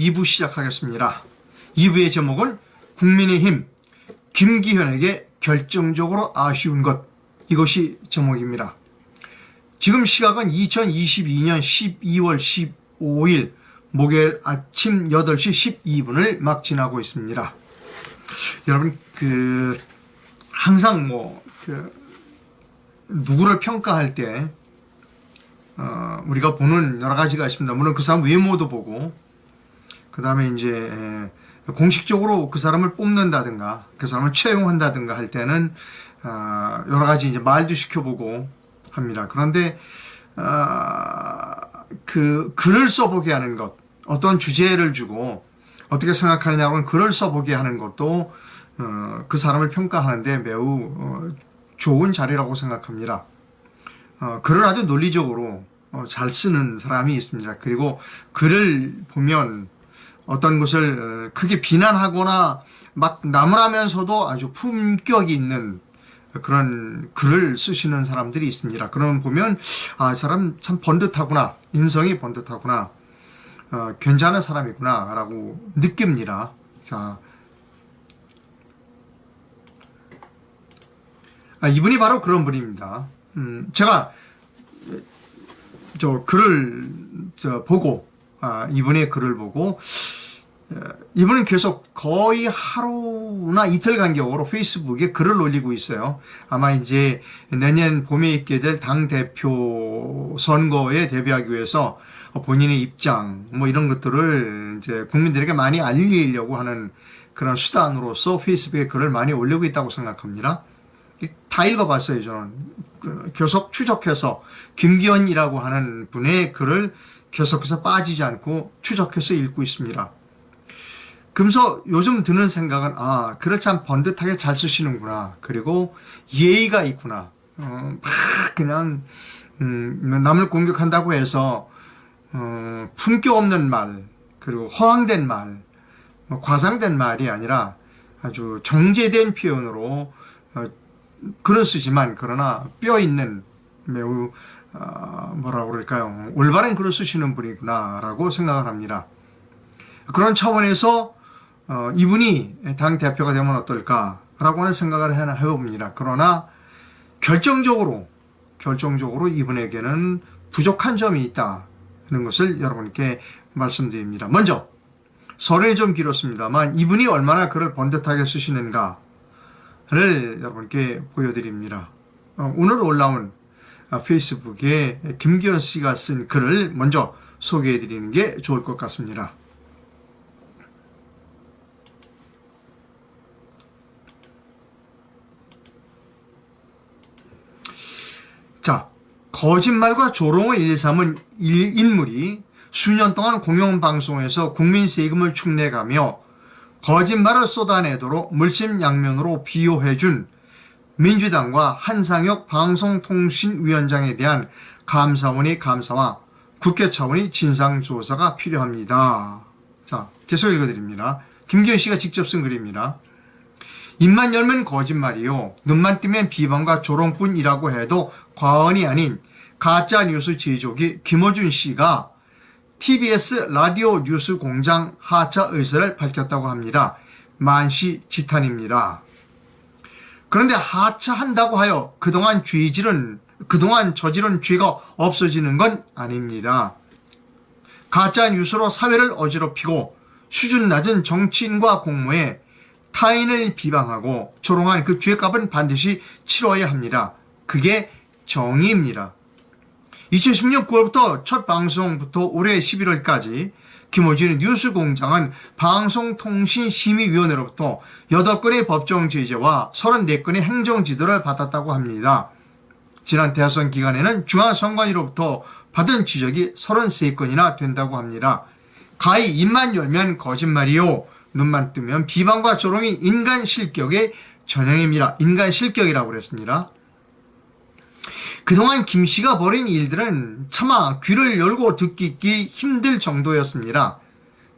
2부 시작하겠습니다. 2부의 제목은 국민의힘 김기현에게 결정적으로 아쉬운 것, 이것이 제목입니다. 지금 시각은 2022년 12월 15일 목요일 아침 8시 12분을 막 지나고 있습니다. 여러분, 항상 누구를 평가할 때 우리가 보는 여러 가지가 있습니다. 물론 그 사람 외모도 보고, 그 다음에 이제 공식적으로 그 사람을 뽑는다든가 그 사람을 채용한다든가 할 때는 여러 가지 이제 말도 시켜보고 합니다. 그런데 그 글을 써보게 하는 것, 어떤 주제를 주고 어떻게 생각하느냐고는 글을 써보게 하는 것도 그 사람을 평가하는데 매우 좋은 자리라고 생각합니다. 글을 아주 논리적으로 잘 쓰는 사람이 있습니다. 그리고 글을 보면 어떤 것을 크게 비난하거나 막 나무라면서도 아주 품격이 있는 그런 글을 쓰시는 사람들이 있습니다. 그러면 보면 이 사람 참 번듯하구나, 인성이 번듯하구나, 괜찮은 사람이구나 라고 느낍니다. 자, 이분이 바로 그런 분입니다. 제가 글을 보고, 이분의 글을 보고, 이분은 계속 거의 하루나 이틀 간격으로 페이스북에 글을 올리고 있어요. 아마 이제 내년 봄에 있게 될 당대표 선거에 대비하기 위해서 본인의 입장, 이런 것들을 이제 국민들에게 많이 알리려고 하는 그런 수단으로서 페이스북에 글을 많이 올리고 있다고 생각합니다. 다 읽어봤어요, 저는. 계속 추적해서, 김기현이라고 하는 분의 글을 계속해서 빠지지 않고 추적해서 읽고 있습니다. 그러면서 요즘 드는 생각은, 글을 참 번듯하게 잘 쓰시는구나. 그리고 예의가 있구나. 그냥, 남을 공격한다고 해서, 품격 없는 말, 그리고 허황된 말, 과장된 말이 아니라 아주 정제된 표현으로, 글을 쓰지만, 그러나 뼈 있는 매우, 뭐라고 그럴까요? 올바른 글을 쓰시는 분이구나, 라고 생각을 합니다. 그런 차원에서, 이분이 당대표가 되면 어떨까라고 하는 생각을 해봅니다. 그러나 결정적으로 이분에게는 부족한 점이 있다는 것을 여러분께 말씀드립니다. 먼저 설명이 좀 길었습니다만 이분이 얼마나 글을 번듯하게 쓰시는가를 여러분께 보여드립니다. 오늘 올라온 페이스북에 김기현 씨가 쓴 글을 먼저 소개해드리는 게 좋을 것 같습니다. 자, 거짓말과 조롱을 일삼은 인물이 수년 동안 공영방송에서 국민 세금을 축내가며 거짓말을 쏟아내도록 물심양면으로 비호해준 민주당과 한상혁 방송통신위원장에 대한 감사원의 감사와 국회 차원의 진상조사가 필요합니다. 자, 계속 읽어드립니다. 김기현 씨가 직접 쓴 글입니다. 입만 열면 거짓말이요, 눈만 뜨면 비방과 조롱뿐이라고 해도 과언이 아닌 가짜뉴스 제조기 김어준 씨가 TBS 라디오 뉴스 공장 하차 의사를 밝혔다고 합니다. 만시지탄입니다. 그런데 하차한다고 하여 그동안 저지른 죄가 없어지는 건 아닙니다. 가짜뉴스로 사회를 어지럽히고 수준 낮은 정치인과 공무에 타인을 비방하고 조롱한 그 죄값은 반드시 치러야 합니다. 그게 정의입니다. 2010년 9월부터 첫 방송부터 올해 11월까지 김어준의 뉴스공장은 방송통신심의위원회로부터 8건의 법정 제재와 34건의 행정지도를 받았다고 합니다. 지난 대선 기간에는 중앙선관위로부터 받은 지적이 33건이나 된다고 합니다. 가히 입만 열면 거짓말이요, 눈만 뜨면 비방과 조롱이 인간 실격의 전형입니다. 인간 실격이라고 그랬습니다. 그동안 김 씨가 벌인 일들은 차마 귀를 열고 듣기 힘들 정도였습니다.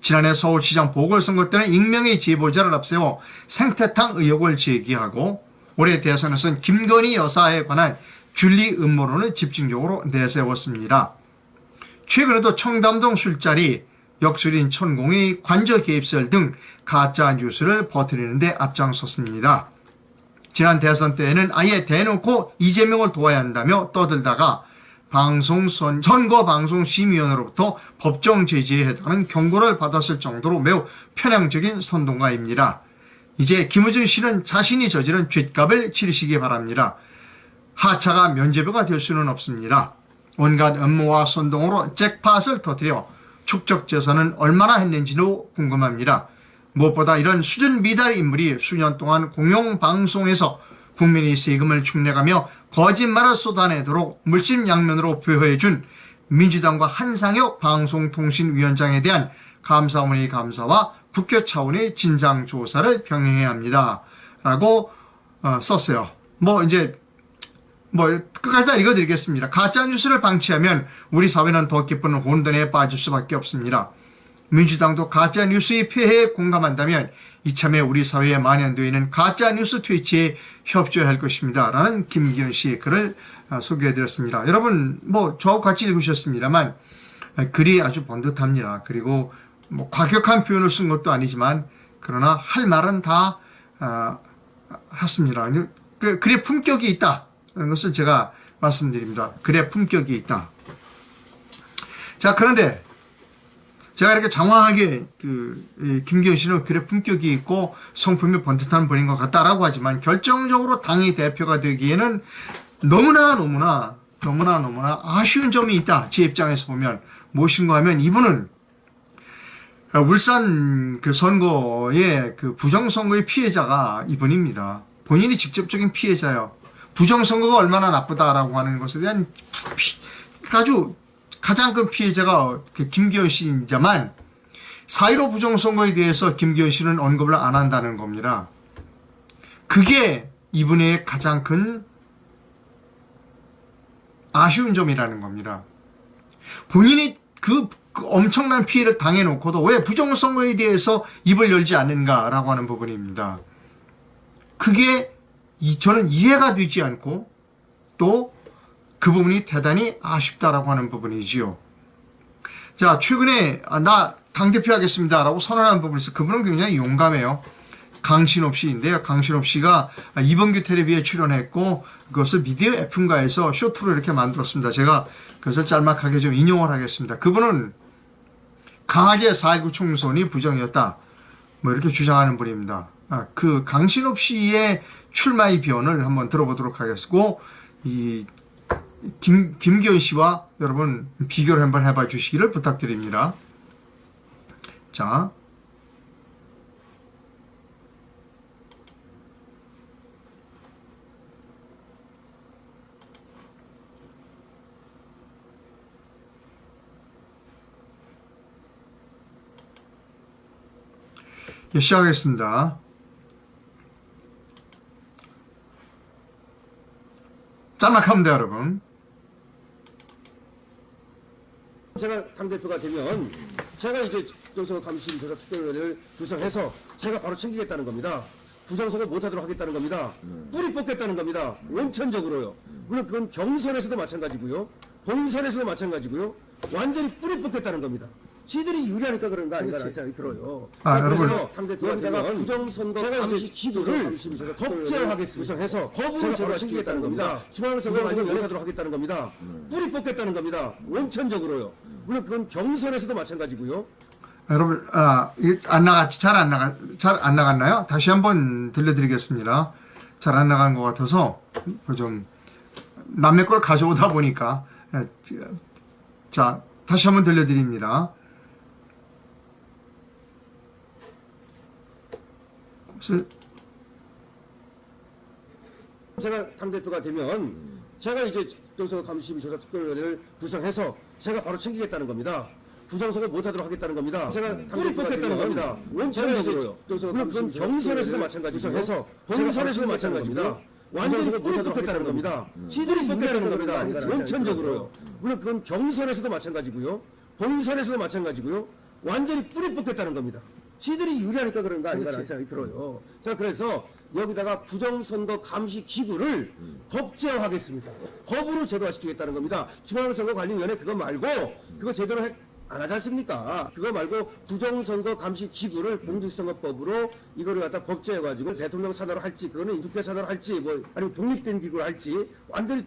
지난해 서울시장 보궐선거 때는 익명의 제보자를 앞세워 생태탕 의혹을 제기하고 올해 대선에서는 김건희 여사에 관한 줄리 음모론을 집중적으로 내세웠습니다. 최근에도 청담동 술자리 역술인 천공의 관저 개입설 등 가짜 뉴스를 퍼뜨리는 데 앞장섰습니다. 지난 대선 때에는 아예 대놓고 이재명을 도와야 한다며 떠들다가 선거방송심의위원회로부터 법정 제지에 해당하는 경고를 받았을 정도로 매우 편향적인 선동가입니다. 이제 김어준 씨는 자신이 저지른 죗값을 치르시기 바랍니다. 하차가 면죄부가 될 수는 없습니다. 온갖 음모와 선동으로 잭팟을 터뜨려 축적 재산은 얼마나 했는지도 궁금합니다. 무엇보다 이런 수준 미달 인물이 수년 동안 공영방송에서 국민의 세금을 축내가며 거짓말을 쏟아내도록 물심양면으로 보호해준 민주당과 한상혁 방송통신위원장에 대한 감사원의 감사와 국회 차원의 진상조사를 병행해야 합니다. 라고 썼어요. 끝까지 다 읽어드리겠습니다. 가짜뉴스를 방치하면 우리 사회는 더 깊은 혼돈에 빠질 수밖에 없습니다. 민주당도 가짜뉴스의 폐해에 공감한다면 이참에 우리 사회에 만연되어 있는 가짜뉴스 퇴치에 협조해야 할 것입니다. 라는 김기현 씨의 글을 소개해드렸습니다. 여러분 저하고 같이 읽으셨습니다만 글이 아주 번듯합니다. 그리고 과격한 표현을 쓴 것도 아니지만 그러나 할 말은 다 했습니다. 글에 품격이 있다. 라는 것을 제가 말씀드립니다. 글에 품격이 있다. 자, 그런데 제가 이렇게 장황하게 김기현 씨는 글에 품격이 있고 성품이 번듯한 분인 것 같다라고 하지만 결정적으로 당의 대표가 되기에는 너무나 아쉬운 점이 있다. 제 입장에서 보면 무엇인가 하면 이분은 울산 선거의 부정선거의 피해자가 이분입니다. 본인이 직접적인 피해자예요. 부정선거가 얼마나 나쁘다라고 하는 것에 대한 가장 큰 피해자가 김기현 씨이자만 4.15 부정선거에 대해서 김기현 씨는 언급을 안 한다는 겁니다. 그게 이분의 가장 큰 아쉬운 점이라는 겁니다. 본인이 그 엄청난 피해를 당해놓고도 왜 부정선거에 대해서 입을 열지 않는가라고 하는 부분입니다. 그게 저는 이해가 되지 않고 또 그 부분이 대단히 아쉽다라고 하는 부분이지요. 자, 최근에 나 당대표 하겠습니다 라고 선언한 부분이 있어요. 그분은 굉장히 용감해요. 강신업 씨인데요. 강신업 씨가 이범규 텔레비에 출연했고 그것을 미디어 F인가에서 쇼트로 이렇게 만들었습니다. 제가 그것을 짤막하게 좀 인용을 하겠습니다. 그분은 강하게 4.19 총선이 부정이었다. 이렇게 주장하는 분입니다. 그 강신업 씨의 출마의 변을 한번 들어보도록 하겠고 김기현 씨와 여러분 비교를 한번 해봐 주시기를 부탁드립니다. 자, 시작하겠습니다. 짤막합니다, 여러분. 제가 당대표가 되면 제가 이제 부정선거 감시조사 특별위를 구성해서 제가 바로 챙기겠다는 겁니다. 부정선거 못하도록 하겠다는 겁니다. 뿌리 뽑겠다는 겁니다. 원천적으로요. 물론 그건 경선에서도 마찬가지고요. 본선에서도 마찬가지고요. 완전히 뿌리 뽑겠다는 겁니다. 지들이 유리하니까 그런 거 아닌가 라는 생각이 들어요. 그래서 당대표가 되면 부정선거 감시 기구를 법제화하겠습니다. 구성해서 법으로 제가 챙기겠다는 겁니다. 중앙선거 완전히 못하도록 하겠다는 겁니다. 뿌리 뽑겠다는 겁니다. 원천적으로요. 물론 그건 경선에서도 마찬가지고요. 여러분, 잘 안 나갔나요? 다시 한번 들려드리겠습니다. 잘 안 나간 것 같아서 좀 남의 걸 가져오다 보니까 자, 다시 한번 들려드립니다. 제가 당대표가 되면 제가 이제 부정선거 감시조사 특별위를 구성해서 제가 바로 챙기겠다는 겁니다. 부정선거 못하도록 하겠다는 겁니다. 제가 뿌리 뽑겠다는 겁니다. 원천적으로요. 물론 그건 경선에서도 마찬가지고요. 본선에서도 마찬가지입니다. 완전히 뿌리 뽑겠다는 겁니다. 지들이 뽑겠다는 겁니다. 원천적으로요. 물론 그건 경선에서도 마찬가지고요. 본선에서도 마찬가지고요. 완전히 뿌리 뽑겠다는 겁니다. 지들이 유리하니까 그런 거 아닌가 라는 생각이 들어요. 자, 그래서 여기다가 부정선거 감시 기구를 법제화하겠습니다. 법으로 제도화시키겠다는 겁니다. 중앙선거관리위원회 그거 말고 그거 제대로 안 하지 않습니까? 그거 말고 부정선거 감시 기구를 공직선거법으로 이거를 갖다 법제해가지고 대통령 산하로 할지, 그거는 국회 산하로 할지, 뭐 아니면 독립된 기구로 할지 완전히.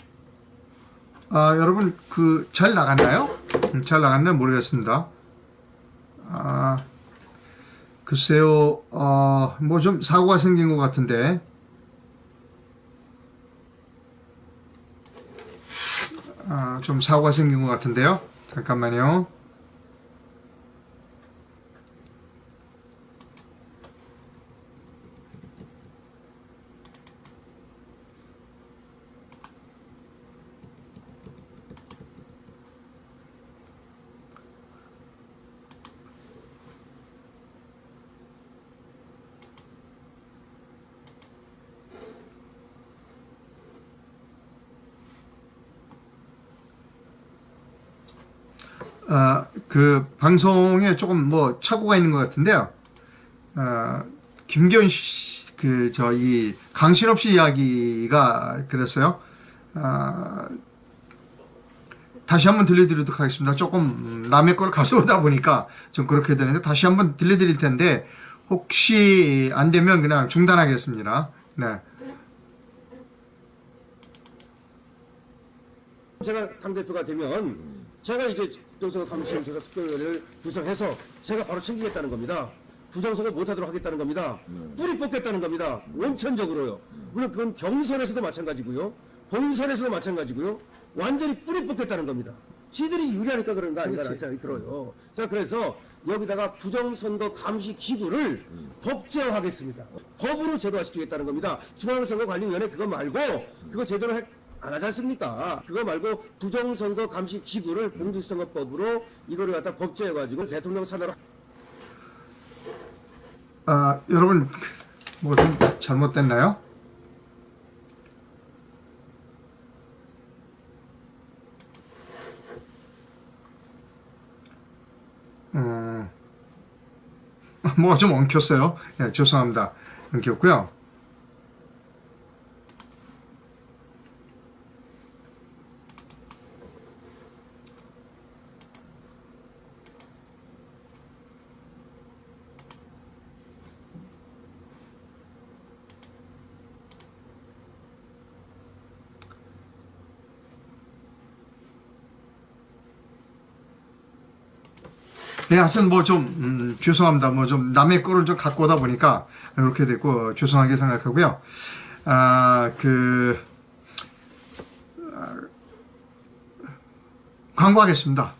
여러분 그 잘 나갔나요? 잘 나갔나요? 모르겠습니다. 글쎄요, 뭐 좀 사고가 생긴 것 같은데. 좀 사고가 생긴 것 같은데요. 잠깐만요. 그 방송에 조금 뭐 착오가 있는 것 같은데요. 김기현 씨, 이 강신업 씨 이야기가 그랬어요. 다시 한번 들려드리도록 하겠습니다. 조금 남의 걸 가져오다 보니까 좀 그렇게 되는데 다시 한번 들려드릴 텐데 혹시 안 되면 그냥 중단하겠습니다. 네. 제가 당대표가 되면 제가 이제 부정선거 특별위를 구성해서 제가 바로 챙기겠다는 겁니다. 부정선거 못하도록 하겠다는 겁니다. 뿌리 뽑겠다는 겁니다. 원천적으로요. 물론 그건 경선에서도 마찬가지고요. 본선에서도 마찬가지고요. 완전히 뿌리 뽑겠다는 겁니다. 지들이 유리하니까 그런 거 아닌가라는 생각이 들어요. 자, 그래서 여기다가 부정선거 감시 기구를 법제화하겠습니다. 법으로 제도화시키겠다는 겁니다. 중앙선거관리위원회 그거 말고 그거 제대로 안 하지 않습니까? 그거 말고 부정선거 감시 기구를 공직선거법으로 이거를 갖다 법제해가지고 대통령 산하로. 여러분 뭐 좀 잘못됐나요? 뭐가 좀 엉켰어요. 네, 죄송합니다. 엉켰고요. 네, 하여튼 뭐 좀 죄송합니다. 뭐 좀 남의 거를 좀 갖고 오다 보니까 이렇게 됐고 죄송하게 생각하고요. 광고하겠습니다.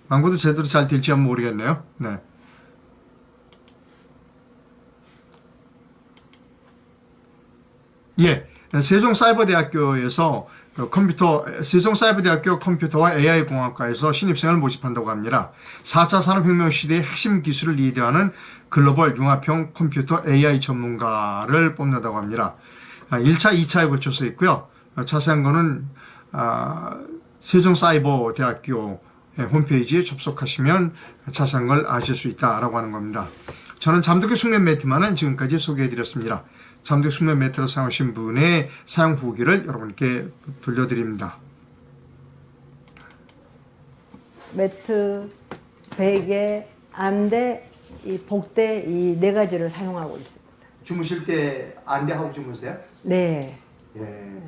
광고도 제대로 잘 될지 한번 모르겠네요. 네. 예, 세종사이버대학교에서 세종사이버대학교 컴퓨터와 AI공학과에서 신입생을 모집한다고 합니다. 4차 산업혁명 시대의 핵심 기술을 리드하는 글로벌 융합형 컴퓨터 AI 전문가를 뽑는다고 합니다. 1차, 2차에 걸쳐서 있고요. 자세한 거는 세종사이버대학교 홈페이지에 접속하시면 자세한 걸 아실 수 있다라고 하는 겁니다. 저는 잠들기 숙면 매트만은 지금까지 소개해드렸습니다. 잠들 숙면 매트를 사용하신 분의 사용 후기를 여러분께 돌려드립니다. 매트, 베개, 안대, 이 복대 이 네 가지를 사용하고 있습니다. 주무실 때 안대하고 주무세요? 네. 예.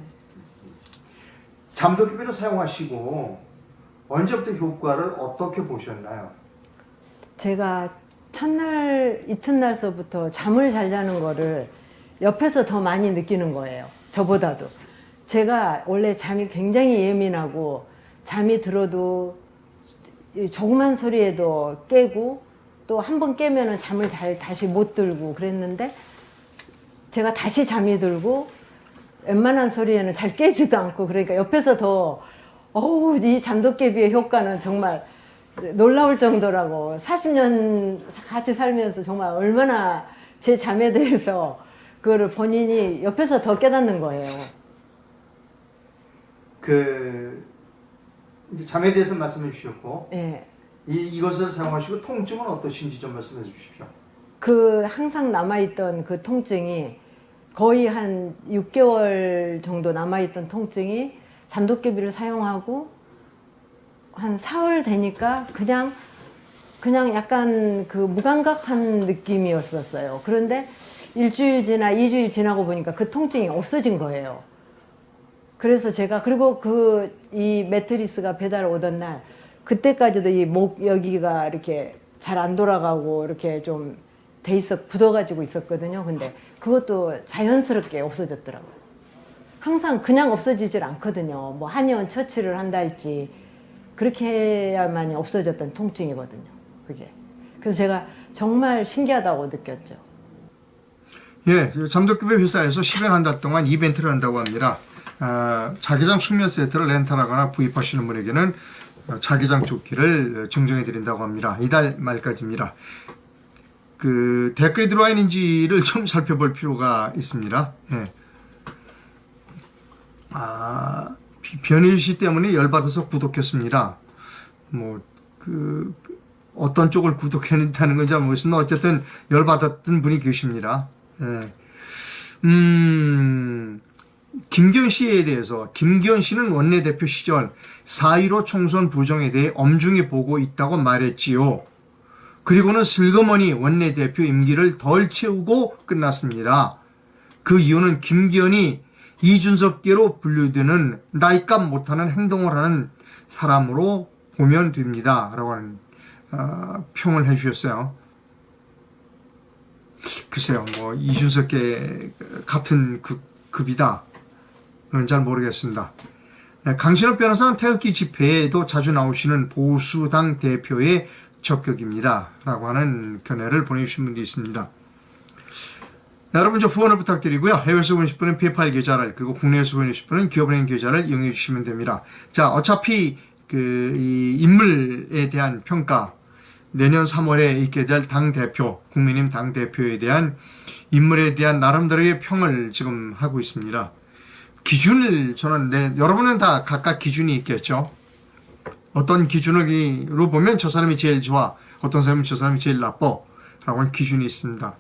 잠도기비를 사용하시고 언제부터 효과를 어떻게 보셨나요? 제가 첫날 이튿날서부터 잠을 잘 자는 거를 옆에서 더 많이 느끼는 거예요. 저보다도. 제가 원래 잠이 굉장히 예민하고 잠이 들어도 조그만 소리에도 깨고 또 한 번 깨면은 잠을 잘 다시 못 들고 그랬는데 제가 다시 잠이 들고 웬만한 소리에는 잘 깨지도 않고 그러니까 옆에서 더 이 잠도깨비의 효과는 정말 놀라울 정도라고 40년 같이 살면서 정말 얼마나 제 잠에 대해서 그거를 본인이 옆에서 더 깨닫는 거예요. 이제 잠에 대해서 말씀해 주셨고, 예. 이것을 사용하시고 통증은 어떠신지 좀 말씀해 주십시오. 항상 남아있던 그 통증이 거의 한 6개월 정도 남아있던 통증이 잠도깨비를 사용하고 한 사흘 되니까 그냥 약간 그 무감각한 느낌이었었어요. 그런데 일주일 지나 2주일 지나고 보니까 그 통증이 없어진 거예요. 그래서 제가 그리고 이 매트리스가 배달 오던 날 그때까지도 이 목 여기가 이렇게 잘 안 돌아가고 이렇게 좀 돼 굳어가지고 있었거든요. 근데 그것도 자연스럽게 없어졌더라고요. 항상 그냥 없어지질 않거든요. 뭐 한의원 처치를 한다 할지 그렇게 해야만이 없어졌던 통증이거든요. 그게. 그래서 제가 정말 신기하다고 느꼈죠. 예, 잠도급의 회사에서 10여 한 달 동안 이벤트를 한다고 합니다. 자기장 숙면 세트를 렌탈하거나 구입하시는 분에게는 자기장 조끼를 증정해 드린다고 합니다. 이달 말까지입니다. 그 댓글이 들어와 있는지를 좀 살펴볼 필요가 있습니다. 예. 변희 씨 때문에 열받아서 구독했습니다. 어떤 쪽을 구독했다는 건지 모르겠으나 어쨌든 열받았던 분이 계십니다. 예. 김기현 씨에 대해서, 김기현 씨는 원내대표 시절 4.15 총선 부정에 대해 엄중히 보고 있다고 말했지요. 그리고는 슬그머니 원내대표 임기를 덜 채우고 끝났습니다. 그 이유는 김기현이 이준석계로 분류되는 나이값 못하는 행동을 하는 사람으로 보면 됩니다. 라고 하는 평을 해주셨어요. 글쎄요, 이준석계 같은 급이다. 그건 잘 모르겠습니다. 강신업 변호사는 태극기 집회에도 자주 나오시는 보수당 대표의 적격입니다. 라고 하는 견해를 보내주신 분도 있습니다. 여러분, 저 후원을 부탁드리고요. 해외에서 보내실 분은 페이팔 계좌를, 그리고 국내에서 보내실 분은 기업은행 계좌를 이용해 주시면 됩니다. 자, 어차피 이 인물에 대한 평가, 내년 3월에 있게 될 당대표, 국민의힘 당대표에 대한 인물에 대한 나름대로의 평을 지금 하고 있습니다. 기준을 여러분은 다 각각 기준이 있겠죠. 어떤 기준으로 보면 저 사람이 제일 좋아, 어떤 사람은 저 사람이 제일 나빠 라고 하는 기준이 있습니다.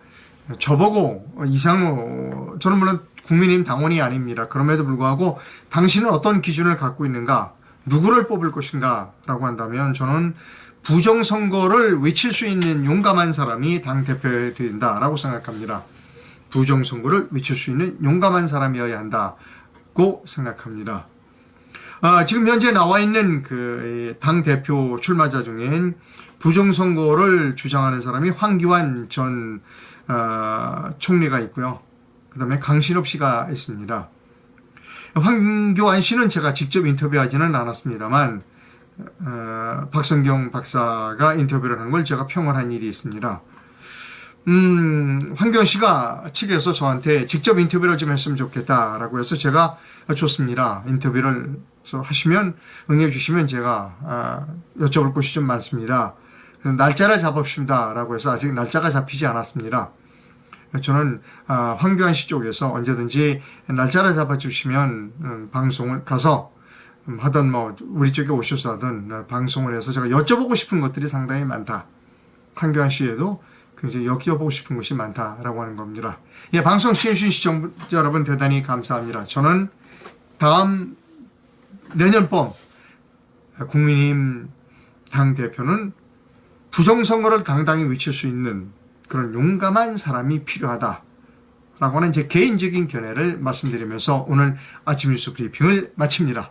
저보고 이상호, 저는 물론 국민의힘 당원이 아닙니다. 그럼에도 불구하고 당신은 어떤 기준을 갖고 있는가, 누구를 뽑을 것인가 라고 한다면 저는 부정선거를 외칠 수 있는 용감한 사람이 당대표에 된다라고 생각합니다. 부정선거를 외칠 수 있는 용감한 사람이어야 한다고 생각합니다. 지금 현재 나와 있는 그 당대표 출마자 중엔 부정선거를 주장하는 사람이 황교안 전 총리가 있고요. 그 다음에 강신업 씨가 있습니다. 황교안 씨는 제가 직접 인터뷰하지는 않았습니다만 박성경 박사가 인터뷰를 한 걸 제가 평을 한 일이 있습니다. 황교안 씨가 측에서 저한테 직접 인터뷰를 좀 했으면 좋겠다라고 해서 제가 좋습니다. 인터뷰를 하시면, 응해 주시면 제가 여쭤볼 것이 좀 많습니다. 날짜를 잡읍시다 라고 해서 아직 날짜가 잡히지 않았습니다. 저는 황교안 씨 쪽에서 언제든지 날짜를 잡아주시면 방송을 가서 하든 우리 쪽에 오셔서 하든 방송을 해서 제가 여쭤보고 싶은 것들이 상당히 많다. 황교안 씨에도 굉장히 여쭤보고 싶은 것이 많다라고 하는 겁니다. 예, 방송 시청해주신 시청자 여러분 대단히 감사합니다. 저는 내년 봄 국민의힘 당대표는 부정선거를 당당히 외칠 수 있는 그런 용감한 사람이 필요하다라고 하는 제 개인적인 견해를 말씀드리면서 오늘 아침 뉴스 브리핑을 마칩니다.